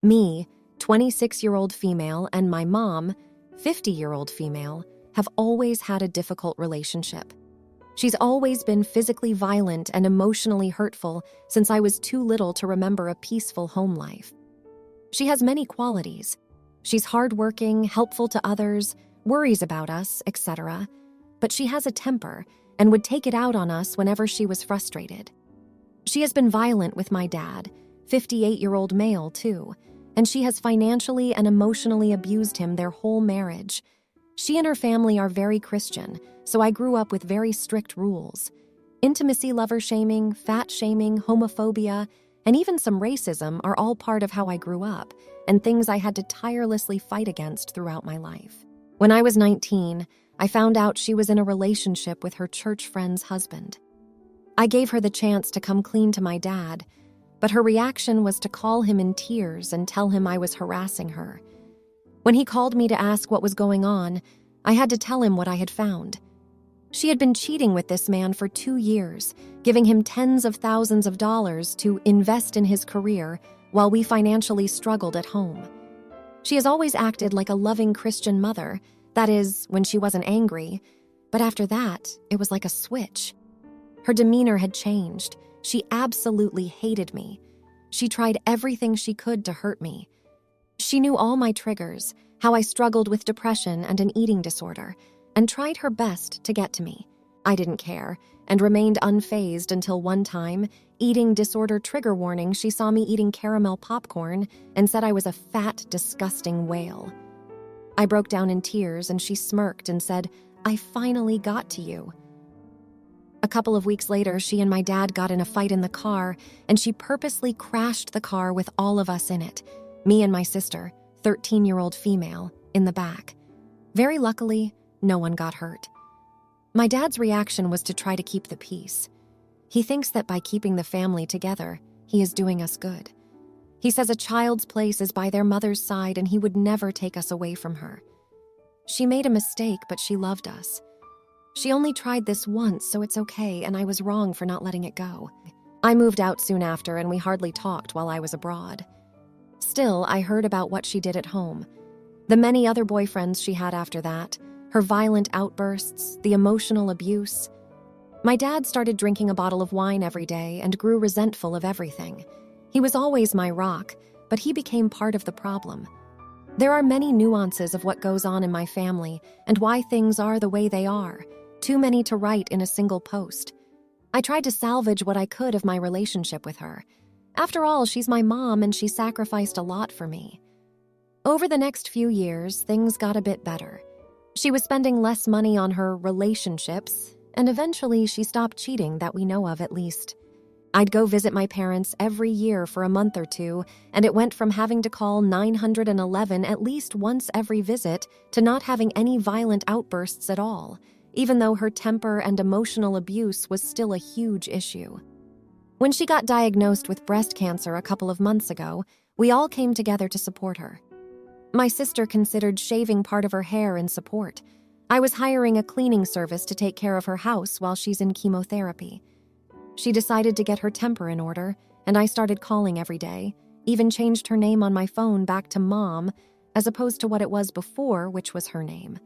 Me, 26-year-old female, and my mom, 50-year-old female, have always had a difficult relationship. She's always been physically violent and emotionally hurtful since I was too little to remember a peaceful home life. She has many qualities. She's hardworking, helpful to others, worries about us, etc. But she has a temper and would take it out on us whenever she was frustrated. She has been violent with my dad, 58-year-old male too, and she has financially and emotionally abused him their whole marriage. She and her family are very Christian, so I grew up with very strict rules. Intimacy, lover shaming, fat shaming, homophobia, and even some racism are all part of how I grew up, and things I had to tirelessly fight against throughout my life. When I was 19, I found out she was in a relationship with her church friend's husband. I gave her the chance to come clean to my dad, but her reaction was to call him in tears and tell him I was harassing her. When he called me to ask what was going on, I had to tell him what I had found. She had been cheating with this man for 2 years, giving him tens of thousands of dollars to invest in his career while we financially struggled at home. She has always acted like a loving Christian mother, that is, when she wasn't angry, but after that, it was like a switch. Her demeanor had changed. She absolutely hated me. She tried everything she could to hurt me. She knew all my triggers, how I struggled with depression and an eating disorder, and tried her best to get to me. I didn't care, and remained unfazed until one time, eating disorder trigger warning, she saw me eating caramel popcorn and said I was a fat, disgusting whale. I broke down in tears and she smirked and said, "I finally got to you." A couple of weeks later, she and my dad got in a fight in the car, and she purposely crashed the car with all of us in it, me and my sister, 13-year-old female, in the back. Very luckily, no one got hurt. My dad's reaction was to try to keep the peace. He thinks that by keeping the family together, he is doing us good. He says a child's place is by their mother's side and he would never take us away from her. She made a mistake, but she loved us. She only tried this once, so it's okay, and I was wrong for not letting it go. I moved out soon after, and we hardly talked while I was abroad. Still, I heard about what she did at home. The many other boyfriends she had after that, her violent outbursts, the emotional abuse. My dad started drinking a bottle of wine every day and grew resentful of everything. He was always my rock, but he became part of the problem. There are many nuances of what goes on in my family and why things are the way they are, too many to write in a single post. I tried to salvage what I could of my relationship with her. After all, she's my mom and she sacrificed a lot for me. Over the next few years, things got a bit better. She was spending less money on her relationships, and eventually she stopped cheating, that we know of at least. I'd go visit my parents every year for a month or two, and it went from having to call 911 at least once every visit to not having any violent outbursts at all, even though her temper and emotional abuse was still a huge issue. When she got diagnosed with breast cancer a couple of months ago, we all came together to support her. My sister considered shaving part of her hair in support. I was hiring a cleaning service to take care of her house while she's in chemotherapy. She decided to get her temper in order, and I started calling every day, even changed her name on my phone back to Mom, as opposed to what it was before, which was her name.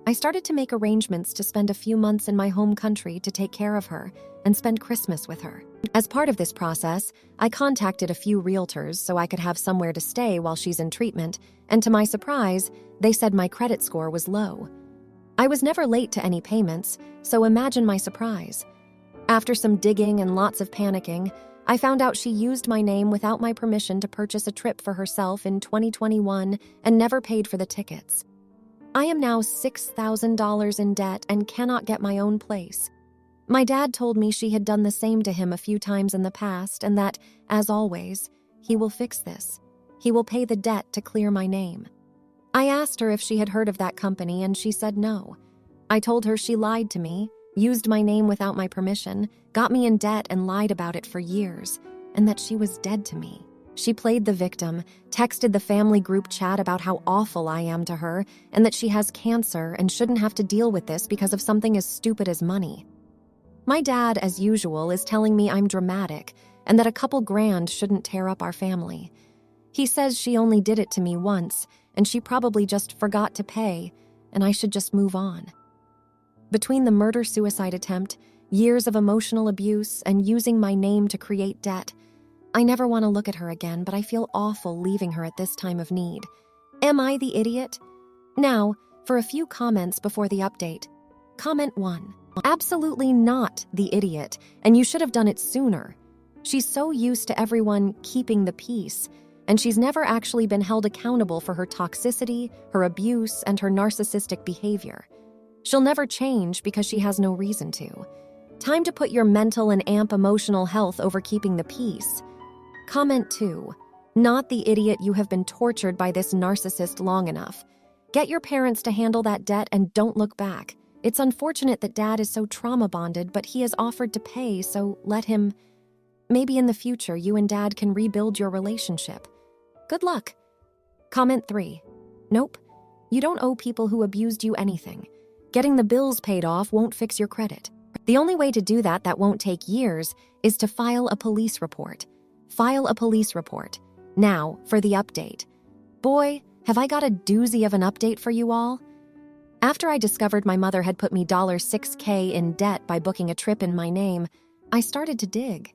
I started to make arrangements to spend a few months in my home country to take care of her and spend Christmas with her. As part of this process, I contacted a few realtors so I could have somewhere to stay while she's in treatment, and to my surprise, they said my credit score was low. I was never late to any payments, so imagine my surprise. After some digging and lots of panicking, I found out she used my name without my permission to purchase a trip for herself in 2021 and never paid for the tickets. I am now $6,000 in debt and cannot get my own place. My dad told me she had done the same to him a few times in the past and that, as always, he will fix this. He will pay the debt to clear my name. I asked her if she had heard of that company and she said no. I told her she lied to me, used my name without my permission, got me in debt and lied about it for years, and that she was dead to me. She played the victim, texted the family group chat about how awful I am to her, and that she has cancer and shouldn't have to deal with this because of something as stupid as money. My dad, as usual, is telling me I'm dramatic and that a couple grand shouldn't tear up our family. He says she only did it to me once, and she probably just forgot to pay, and I should just move on. Between the murder-suicide attempt, years of emotional abuse, and using my name to create debt, I never want to look at her again, but I feel awful leaving her at this time of need. Am I the idiot? Now, for a few comments before the update. Comment 1. Absolutely not the idiot, and you should have done it sooner. She's so used to everyone keeping the peace, and she's never actually been held accountable for her toxicity, her abuse, and her narcissistic behavior. She'll never change because she has no reason to. Time to put your mental and emotional health over keeping the peace. Comment 2. Not the idiot, you have been tortured by this narcissist long enough. Get your parents to handle that debt and don't look back. It's unfortunate that Dad is so trauma bonded, but he has offered to pay, so let him. Maybe in the future you and Dad can rebuild your relationship. Good luck. Comment 3. Nope. You don't owe people who abused you anything. Getting the bills paid off won't fix your credit. The only way to do that won't take years is to file a police report. File a police report. Now, for the update. Boy, have I got a doozy of an update for you all. After I discovered my mother had put me $6K in debt by booking a trip in my name, I started to dig.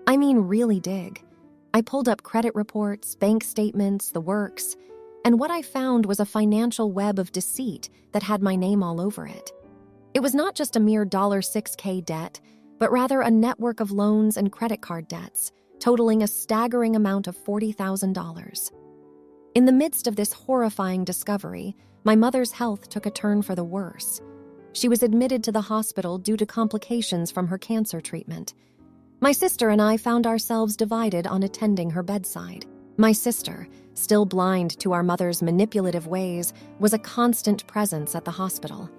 I mean really dig. I pulled up credit reports, bank statements, the works, and what I found was a financial web of deceit that had my name all over it. It was not just a mere $6K debt, but rather a network of loans and credit card debts, totaling a staggering amount of $40,000. In the midst of this horrifying discovery, my mother's health took a turn for the worse. She was admitted to the hospital due to complications from her cancer treatment. My sister and I found ourselves divided on attending her bedside. My sister, still blind to our mother's manipulative ways, was a constant presence at the hospital.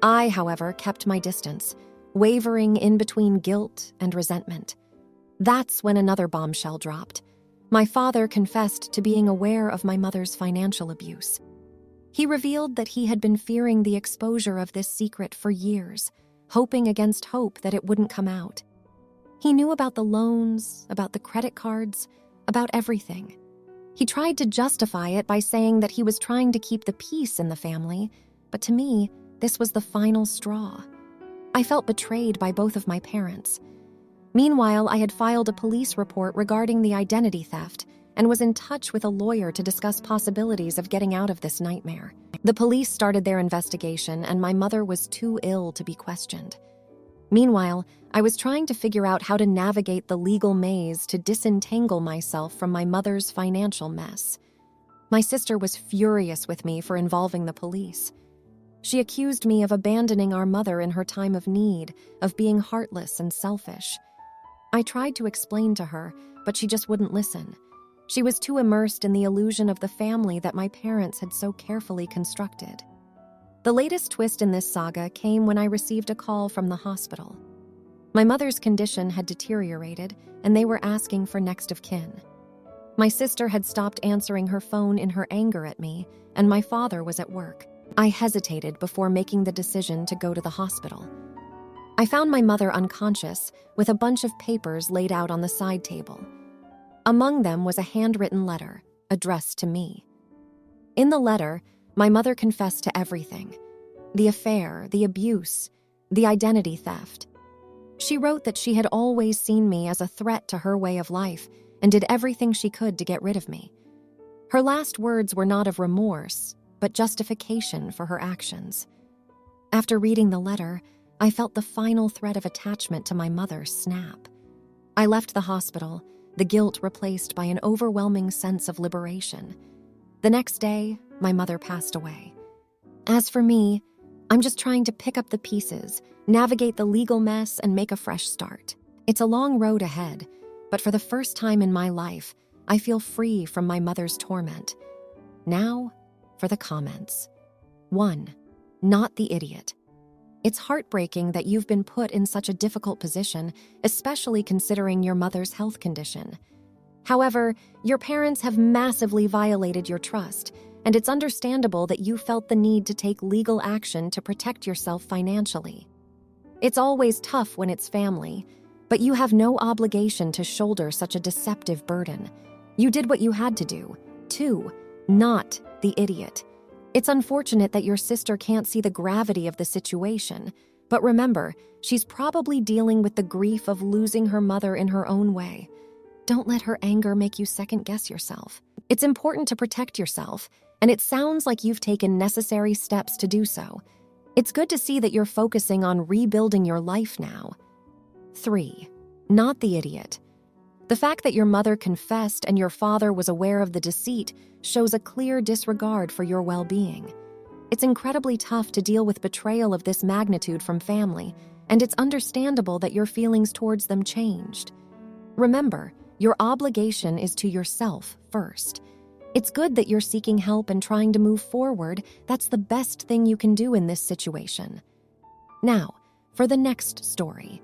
I, however, kept my distance, wavering in between guilt and resentment. That's when another bombshell dropped. My father confessed to being aware of my mother's financial abuse. He revealed that he had been fearing the exposure of this secret for years, hoping against hope that it wouldn't come out. He knew about the loans, about the credit cards, about everything. He tried to justify it by saying that he was trying to keep the peace in the family, but to me, this was the final straw. I felt betrayed by both of my parents. Meanwhile, I had filed a police report regarding the identity theft and was in touch with a lawyer to discuss possibilities of getting out of this nightmare. The police started their investigation, and my mother was too ill to be questioned. Meanwhile, I was trying to figure out how to navigate the legal maze to disentangle myself from my mother's financial mess. My sister was furious with me for involving the police. She accused me of abandoning our mother in her time of need, of being heartless and selfish. I tried to explain to her, but she just wouldn't listen. She was too immersed in the illusion of the family that my parents had so carefully constructed. The latest twist in this saga came when I received a call from the hospital. My mother's condition had deteriorated, and they were asking for next of kin. My sister had stopped answering her phone in her anger at me, and my father was at work. I hesitated before making the decision to go to the hospital. I found my mother unconscious, with a bunch of papers laid out on the side table. Among them was a handwritten letter, addressed to me. In the letter, my mother confessed to everything: the affair, the abuse, the identity theft. She wrote that she had always seen me as a threat to her way of life and did everything she could to get rid of me. Her last words were not of remorse, but justification for her actions. After reading the letter, I felt the final thread of attachment to my mother snap. I left the hospital, the guilt replaced by an overwhelming sense of liberation. The next day, my mother passed away. As for me, I'm just trying to pick up the pieces, navigate the legal mess, and make a fresh start. It's a long road ahead, but for the first time in my life, I feel free from my mother's torment. Now, for the comments. 1. Not the idiot. It's heartbreaking that you've been put in such a difficult position, especially considering your mother's health condition. However, your parents have massively violated your trust, and it's understandable that you felt the need to take legal action to protect yourself financially. It's always tough when it's family, but you have no obligation to shoulder such a deceptive burden. You did what you had to do. 2. Not the idiot. It's unfortunate that your sister can't see the gravity of the situation, but remember, she's probably dealing with the grief of losing her mother in her own way. Don't let her anger make you second-guess yourself. It's important to protect yourself, and it sounds like you've taken necessary steps to do so. It's good to see that you're focusing on rebuilding your life now. 3. Not the idiot. The fact that your mother confessed and your father was aware of the deceit shows a clear disregard for your well-being. It's incredibly tough to deal with betrayal of this magnitude from family, and it's understandable that your feelings towards them changed. Remember, your obligation is to yourself first. It's good that you're seeking help and trying to move forward. That's the best thing you can do in this situation. Now, for the next story.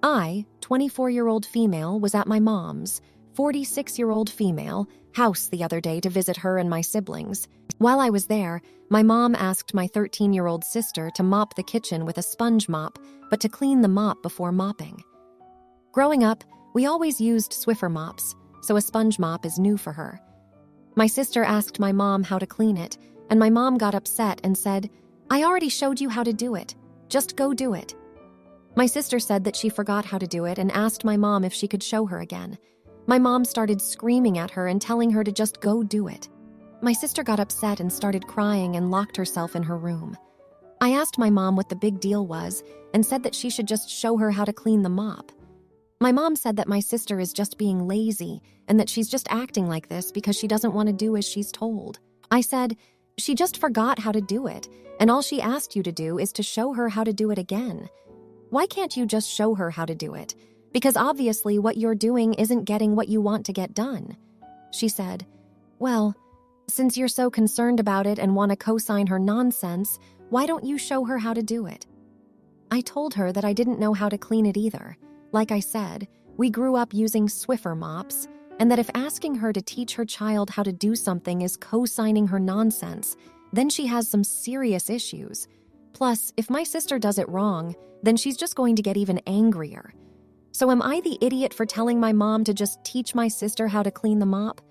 I, 24-year-old female, was at my mom's, 46-year-old female, house the other day to visit her and my siblings. While I was there, my mom asked my 13-year-old sister to mop the kitchen with a sponge mop, but to clean the mop before mopping. Growing up, we always used Swiffer mops, so a sponge mop is new for her. My sister asked my mom how to clean it, and my mom got upset and said, "I already showed you how to do it. Just go do it." My sister said that she forgot how to do it and asked my mom if she could show her again. My mom started screaming at her and telling her to just go do it. My sister got upset and started crying and locked herself in her room. I asked my mom what the big deal was and said that she should just show her how to clean the mop. My mom said that my sister is just being lazy and that she's just acting like this because she doesn't want to do as she's told. I said, "She just forgot how to do it, and all she asked you to do is to show her how to do it again. Why can't you just show her how to do it? Because obviously what you're doing isn't getting what you want to get done." She said, "Well, since you're so concerned about it and want to co-sign her nonsense, why don't you show her how to do it?" I told her that I didn't know how to clean it either. Like I said, we grew up using Swiffer mops, and that if asking her to teach her child how to do something is co-signing her nonsense, then she has some serious issues. Plus, if my sister does it wrong, then she's just going to get even angrier. So am I the idiot for telling my mom to just teach my sister how to clean the mop?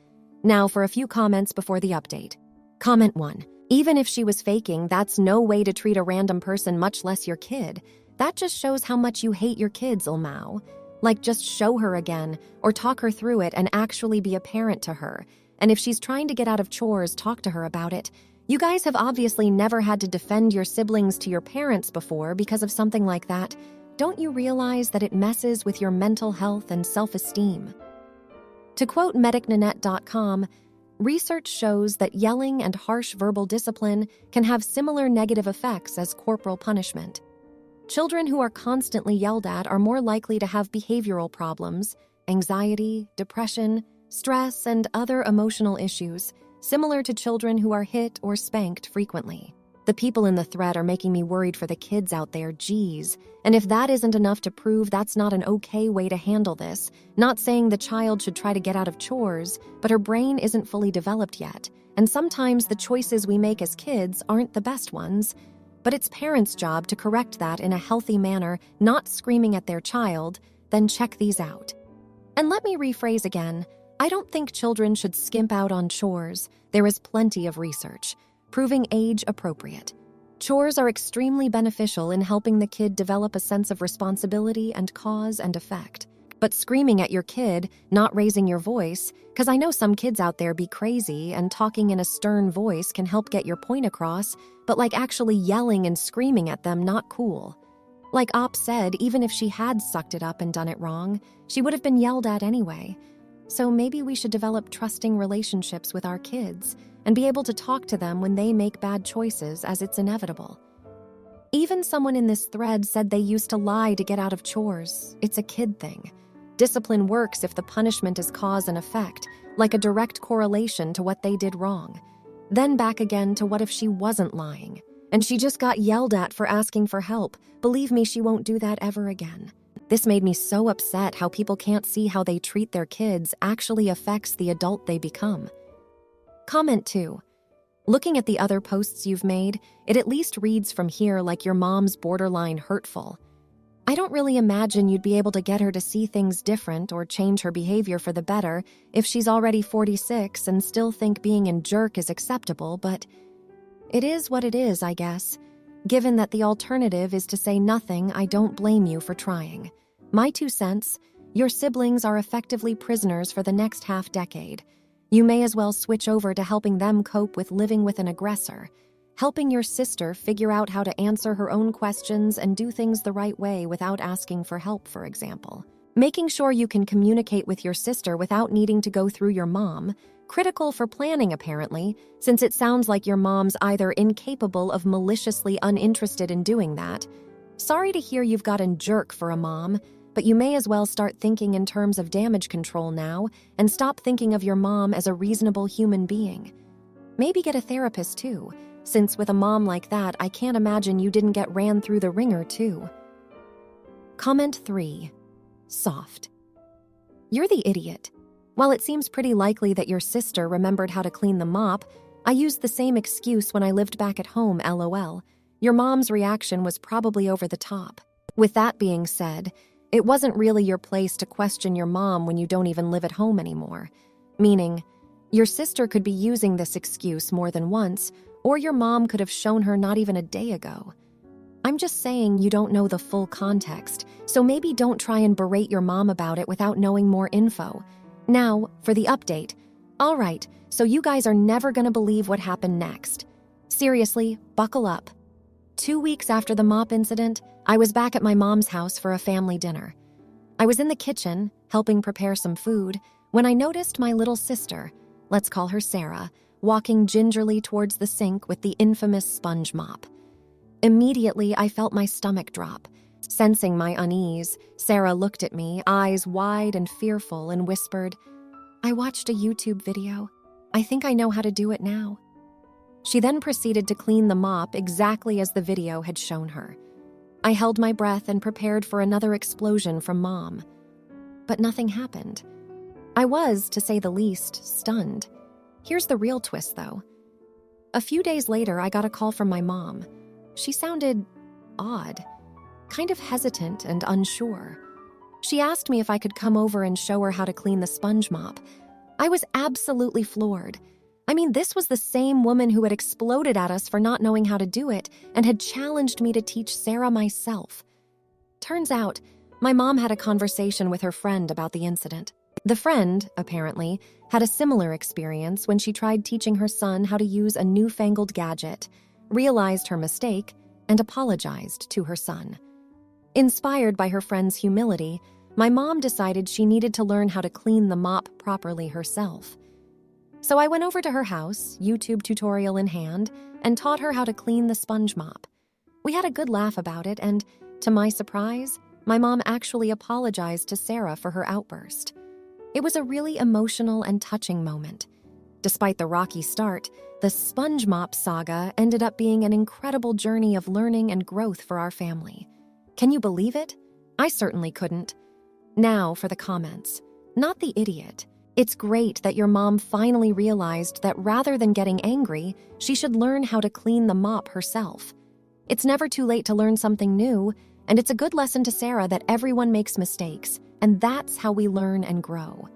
Now for a few comments before the update. Comment 1. Even if she was faking, that's no way to treat a random person, much less your kid. That just shows how much you hate your kids, Ulmau. Like, just show her again, or talk her through it and actually be a parent to her. And if she's trying to get out of chores, talk to her about it. You guys have obviously never had to defend your siblings to your parents before because of something like that. Don't you realize that it messes with your mental health and self-esteem? To quote medicnanette.com, research shows that yelling and harsh verbal discipline can have similar negative effects as corporal punishment. Children who are constantly yelled at are more likely to have behavioral problems, anxiety, depression, stress, and other emotional issues, similar to children who are hit or spanked frequently. The people in the thread are making me worried for the kids out there, geez. And if that isn't enough to prove that's not an okay way to handle this, not saying the child should try to get out of chores, but her brain isn't fully developed yet, and sometimes the choices we make as kids aren't the best ones. But it's parents' job to correct that in a healthy manner, not screaming at their child. Then check these out. And let me rephrase again. I don't think children should skimp out on chores. There is plenty of research proving age appropriate. Chores are extremely beneficial in helping the kid develop a sense of responsibility and cause and effect. But screaming at your kid, not raising your voice, because I know some kids out there be crazy and talking in a stern voice can help get your point across, but like actually yelling and screaming at them, not cool. Like Op said, even if she had sucked it up and done it wrong, she would have been yelled at anyway. So maybe we should develop trusting relationships with our kids and be able to talk to them when they make bad choices, as it's inevitable. Even someone in this thread said they used to lie to get out of chores. It's a kid thing. Discipline works if the punishment is cause and effect, like a direct correlation to what they did wrong. Then back again to what if she wasn't lying, and she just got yelled at for asking for help. Believe me, she won't do that ever again. This made me so upset how people can't see how they treat their kids actually affects the adult they become. Comment 2. Looking at the other posts you've made, it at least reads from here like your mom's borderline hurtful. I don't really imagine you'd be able to get her to see things different or change her behavior for the better if she's already 46 and still think being a jerk is acceptable, but it is what it is, I guess. Given that the alternative is to say nothing, I don't blame you for trying. My 2 cents, your siblings are effectively prisoners for the next half-decade. You may as well switch over to helping them cope with living with an aggressor. Helping your sister figure out how to answer her own questions and do things the right way without asking for help, for example. Making sure you can communicate with your sister without needing to go through your mom. Critical for planning, apparently, since it sounds like your mom's either incapable of maliciously uninterested in doing that. Sorry to hear you've got a jerk for a mom, but you may as well start thinking in terms of damage control now and stop thinking of your mom as a reasonable human being. Maybe get a therapist too, since with a mom like that, I can't imagine you didn't get ran through the ringer too. Comment 3. Soft. You're the idiot. While it seems pretty likely that your sister remembered how to clean the mop, I used the same excuse when I lived back at home, LOL. Your mom's reaction was probably over the top. With that being said, it wasn't really your place to question your mom when you don't even live at home anymore. Meaning, your sister could be using this excuse more than once, or your mom could have shown her not even a day ago. I'm just saying you don't know the full context, so maybe don't try and berate your mom about it without knowing more info. Now, for the update. All right, so you guys are never gonna believe what happened next. Seriously, buckle up. 2 weeks after the mop incident, I was back at my mom's house for a family dinner. I was in the kitchen, helping prepare some food, when I noticed my little sister, let's call her Sarah, walking gingerly towards the sink with the infamous sponge mop. Immediately, I felt my stomach drop. Sensing my unease, Sarah looked at me, eyes wide and fearful, and whispered, "I watched a YouTube video. I think I know how to do it now." She then proceeded to clean the mop exactly as the video had shown her. I held my breath and prepared for another explosion from Mom. But nothing happened. I was, to say the least, stunned. Here's the real twist, though. A few days later, I got a call from my mom. She sounded odd, kind of hesitant and unsure. She asked me if I could come over and show her how to clean the sponge mop. I was absolutely floored. I mean, this was the same woman who had exploded at us for not knowing how to do it and had challenged me to teach Sarah myself. Turns out, my mom had a conversation with her friend about the incident. The friend, apparently, had a similar experience when she tried teaching her son how to use a newfangled gadget, realized her mistake, and apologized to her son. Inspired by her friend's humility, my mom decided she needed to learn how to clean the mop properly herself. So I went over to her house, YouTube tutorial in hand, and taught her how to clean the sponge mop. We had a good laugh about it, and, to my surprise, my mom actually apologized to Sarah for her outburst. It was a really emotional and touching moment. Despite the rocky start, the sponge mop saga ended up being an incredible journey of learning and growth for our family. Can you believe it? I certainly couldn't. Now for the comments. Not the idiot. It's great that your mom finally realized that rather than getting angry, she should learn how to clean the mop herself. It's never too late to learn something new, and it's a good lesson to Sarah that everyone makes mistakes, and that's how we learn and grow.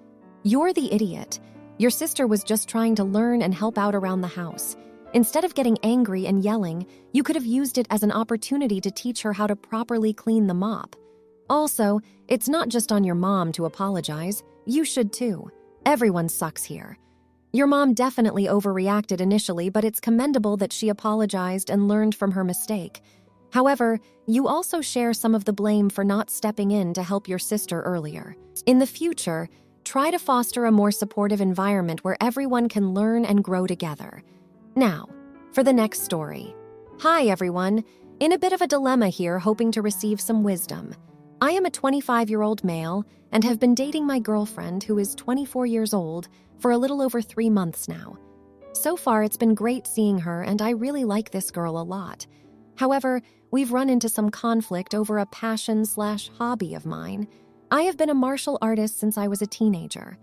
You're the idiot. Your sister was just trying to learn and help out around the house. Instead of getting angry and yelling, you could have used it as an opportunity to teach her how to properly clean the mop. Also, it's not just on your mom to apologize. You should too. Everyone sucks here. Your mom definitely overreacted initially, but it's commendable that she apologized and learned from her mistake. However, you also share some of the blame for not stepping in to help your sister earlier. In the future, try to foster a more supportive environment where everyone can learn and grow together. Now, for the next story. Hi, everyone. In a bit of a dilemma here, hoping to receive some wisdom. I am a 25-year-old male and have been dating my girlfriend, who is 24 years old, for a little over 3 months now. So far, it's been great seeing her, and I really like this girl a lot. However, we've run into some conflict over a passion/hobby of mine. I have been a martial artist since I was a teenager.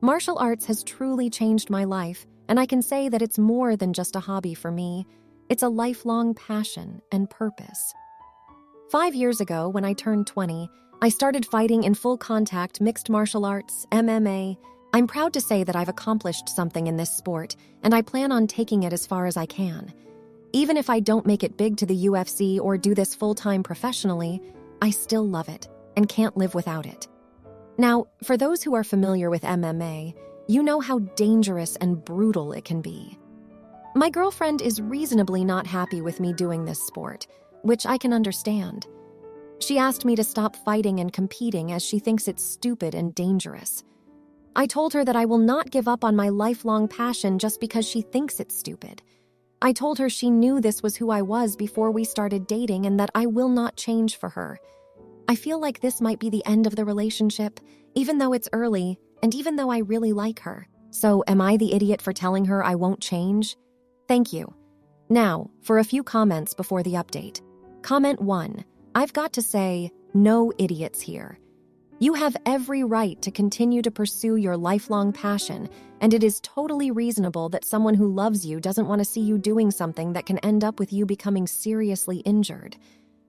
Martial arts has truly changed my life, and I can say that it's more than just a hobby for me. It's a lifelong passion and purpose. 5 years ago, when I turned 20, I started fighting in full contact mixed martial arts, MMA. I'm proud to say that I've accomplished something in this sport, and I plan on taking it as far as I can. Even if I don't make it big to the UFC or do this full-time professionally, I still love it and can't live without it. Now, for those who are familiar with MMA, you know how dangerous and brutal it can be. My girlfriend is reasonably not happy with me doing this sport, which I can understand. She asked me to stop fighting and competing as she thinks it's stupid and dangerous. I told her that I will not give up on my lifelong passion just because she thinks it's stupid. I told her she knew this was who I was before we started dating and that I will not change for her. I feel like this might be the end of the relationship, even though it's early and even though I really like her. So am I the idiot for telling her I won't change? Thank you. Now, for a few comments before the update. Comment 1. I've got to say, no idiots here. You have every right to continue to pursue your lifelong passion, and it is totally reasonable that someone who loves you doesn't want to see you doing something that can end up with you becoming seriously injured.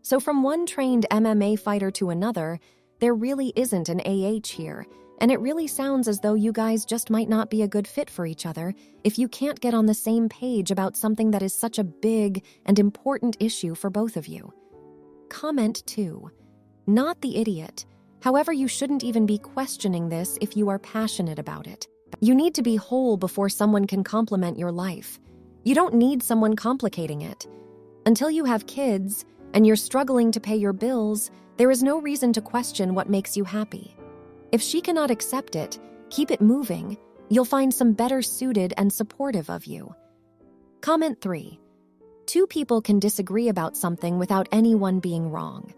So from one trained MMA fighter to another, there really isn't an AH here, and it really sounds as though you guys just might not be a good fit for each other if you can't get on the same page about something that is such a big and important issue for both of you. Comment 2. Not the idiot. However, you shouldn't even be questioning this if you are passionate about it. You need to be whole before someone can complement your life. You don't need someone complicating it. Until you have kids and you're struggling to pay your bills, there is no reason to question what makes you happy. If she cannot accept it, keep it moving. You'll find some better suited and supportive of you. Comment 3. Two people can disagree about something without anyone being wrong.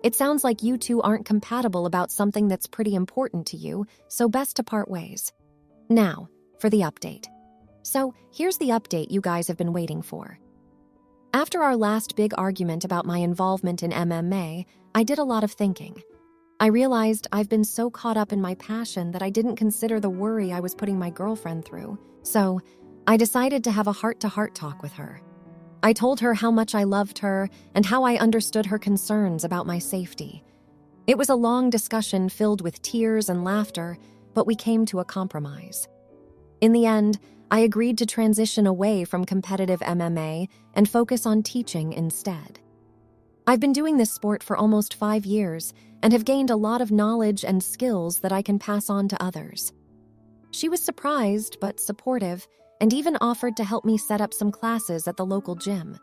It sounds like you two aren't compatible about something that's pretty important to you, so best to part ways. Now, for the update. So, here's the update you guys have been waiting for. After our last big argument about my involvement in MMA, I did a lot of thinking. I realized I've been so caught up in my passion that I didn't consider the worry I was putting my girlfriend through, so I decided to have a heart-to-heart talk with her. I told her how much I loved her and how I understood her concerns about my safety. It was a long discussion filled with tears and laughter, but we came to a compromise. In the end, I agreed to transition away from competitive MMA and focus on teaching instead. I've been doing this sport for almost 5 years and have gained a lot of knowledge and skills that I can pass on to others. She was surprised but supportive, and even offered to help me set up some classes at the local gym.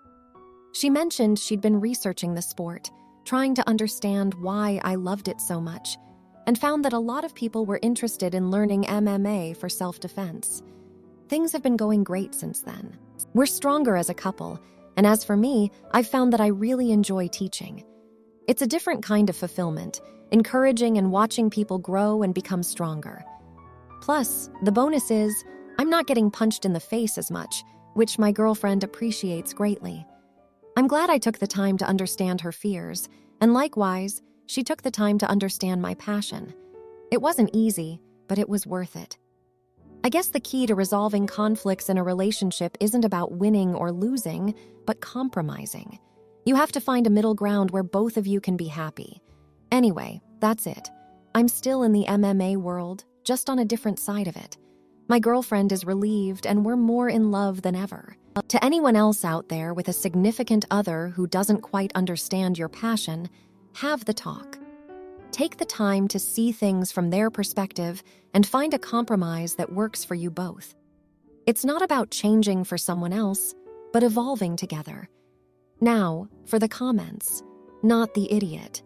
She mentioned she'd been researching the sport, trying to understand why I loved it so much, and found that a lot of people were interested in learning MMA for self-defense. Things have been going great since then. We're stronger as a couple, and as for me, I've found that I really enjoy teaching. It's a different kind of fulfillment, encouraging and watching people grow and become stronger. Plus, the bonus is, I'm not getting punched in the face as much, which my girlfriend appreciates greatly. I'm glad I took the time to understand her fears, and likewise, she took the time to understand my passion. It wasn't easy, but it was worth it. I guess the key to resolving conflicts in a relationship isn't about winning or losing, but compromising. You have to find a middle ground where both of you can be happy. Anyway, that's it. I'm still in the MMA world, just on a different side of it. My girlfriend is relieved and we're more in love than ever. To anyone else out there with a significant other who doesn't quite understand your passion, have the talk. Take the time to see things from their perspective and find a compromise that works for you both. It's not about changing for someone else, but evolving together. Now, for the comments. Not the idiot.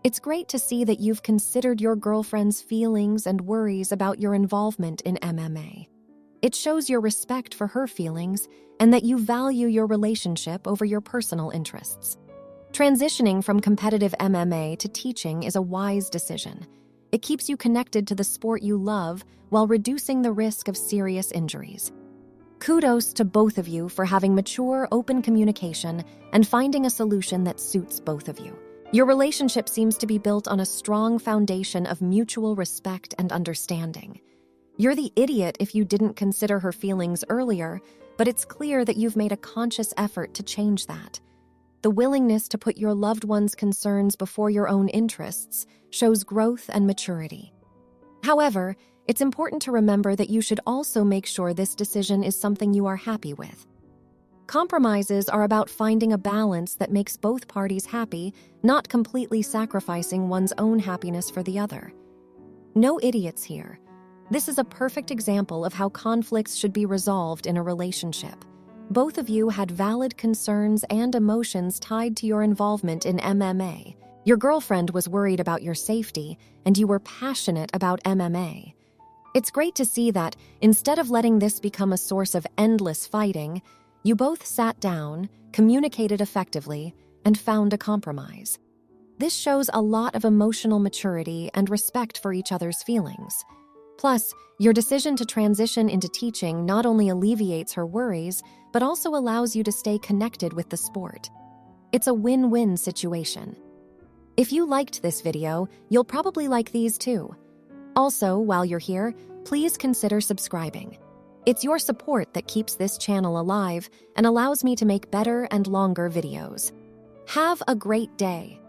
It's great to see that you've considered your girlfriend's feelings and worries about your involvement in MMA. It shows your respect for her feelings and that you value your relationship over your personal interests. Transitioning from competitive MMA to teaching is a wise decision. It keeps you connected to the sport you love while reducing the risk of serious injuries. Kudos to both of you for having mature, open communication and finding a solution that suits both of you. Your relationship seems to be built on a strong foundation of mutual respect and understanding. You're the idiot if you didn't consider her feelings earlier, but it's clear that you've made a conscious effort to change that. The willingness to put your loved one's concerns before your own interests shows growth and maturity. However, it's important to remember that you should also make sure this decision is something you are happy with. Compromises are about finding a balance that makes both parties happy, not completely sacrificing one's own happiness for the other. No idiots here. This is a perfect example of how conflicts should be resolved in a relationship. Both of you had valid concerns and emotions tied to your involvement in MMA. Your girlfriend was worried about your safety, and you were passionate about MMA. It's great to see that, instead of letting this become a source of endless fighting, you both sat down, communicated effectively, and found a compromise. This shows a lot of emotional maturity and respect for each other's feelings. Plus, your decision to transition into teaching not only alleviates her worries, but also allows you to stay connected with the sport. It's a win-win situation. If you liked this video, you'll probably like these too. Also, while you're here, please consider subscribing. It's your support that keeps this channel alive and allows me to make better and longer videos. Have a great day.